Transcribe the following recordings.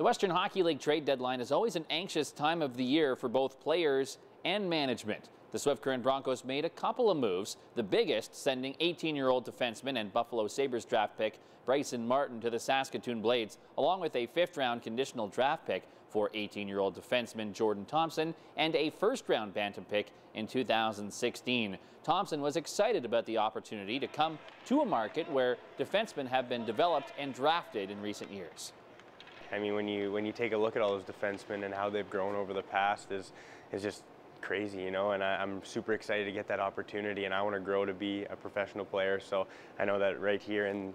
The Western Hockey League trade deadline is always an anxious time of the year for both players and management. The Swift Current Broncos made a couple of moves, the biggest sending 18-year-old defenseman and Buffalo Sabres draft pick Bryson Martin to the Saskatoon Blades, along with a fifth-round conditional draft pick for 18-year-old defenseman Jordan Thomson and a first-round bantam pick in 2016. Thomson was excited about the opportunity to come to a market where defensemen have been developed and drafted in recent years. I mean, when you take a look at all those defensemen and how they've grown over the past is just crazy, you know, and I'm super excited to get that opportunity, and I want to grow to be a professional player, so I know that right here in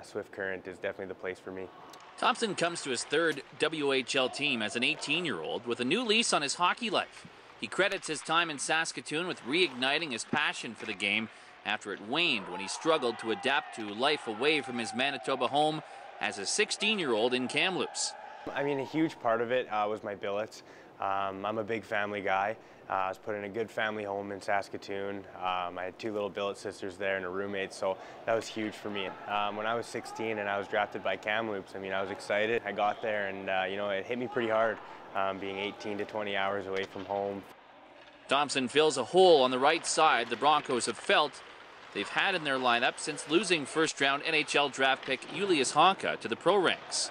Swift Current is definitely the place for me. Thomson comes to his third WHL team as an 18-year-old with a new lease on his hockey life. He credits his time in Saskatoon with reigniting his passion for the game after it waned when he struggled to adapt to life away from his Manitoba home as a 16-year-old in Kamloops. I mean, a huge part of it was my billets. I'm a big family guy. I was put in a good family home in Saskatoon. I had two little billet sisters there and a roommate, so that was huge for me. When I was 16 and I was drafted by Kamloops, I mean, I was excited. I got there and, you know, it hit me pretty hard, being 18 to 20 hours away from home. Thomson fills a hole on the right side the Broncos have felt they've had in their lineup since losing first-round NHL draft pick Julius Honka to the pro ranks.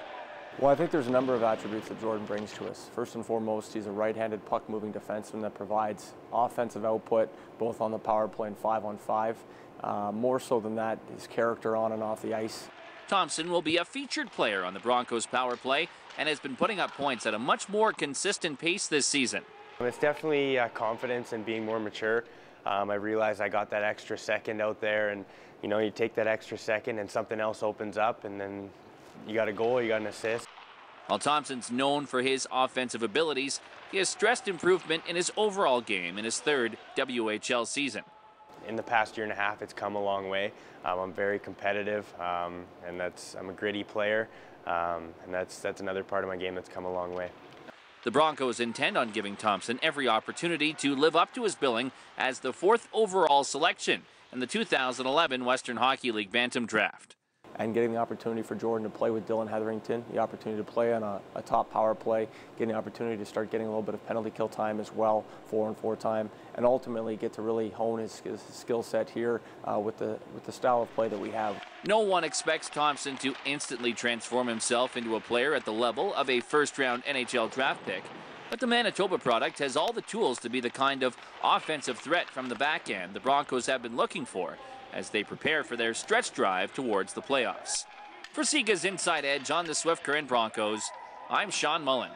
Well, I think there's a number of attributes that Jordan brings to us. First and foremost, he's a right-handed puck-moving defenseman that provides offensive output both on the power play and 5-on-5. More so than that, his character on and off the ice. Thomson will be a featured player on the Broncos power play and has been putting up points at a much more consistent pace this season. It's definitely confidence and being more mature. I realized I got that extra second out there, and you know, you take that extra second and something else opens up, and then you got a goal, you got an assist. While Thompson's known for his offensive abilities, he has stressed improvement in his overall game in his third WHL season. In the past year and a half, it's come a long way. I'm very competitive, and I'm a gritty player, and that's another part of my game that's come a long way. The Broncos intend on giving Thomson every opportunity to live up to his billing as the fourth overall selection in the 2011 Western Hockey League Bantam Draft. And getting the opportunity for Jordan to play with Dylan Hetherington, the opportunity to play on a top power play, getting the opportunity to start getting a little bit of penalty kill time as well, 4-on-4 time, and ultimately get to really hone his skill set here with the style of play that we have. No one expects Thomson to instantly transform himself into a player at the level of a first-round NHL draft pick, but the Manitoba product has all the tools to be the kind of offensive threat from the back end the Broncos have been looking for as they prepare for their stretch drive towards the playoffs. For Sega's Inside Edge on the Swift Current Broncos, I'm Sean Mullen.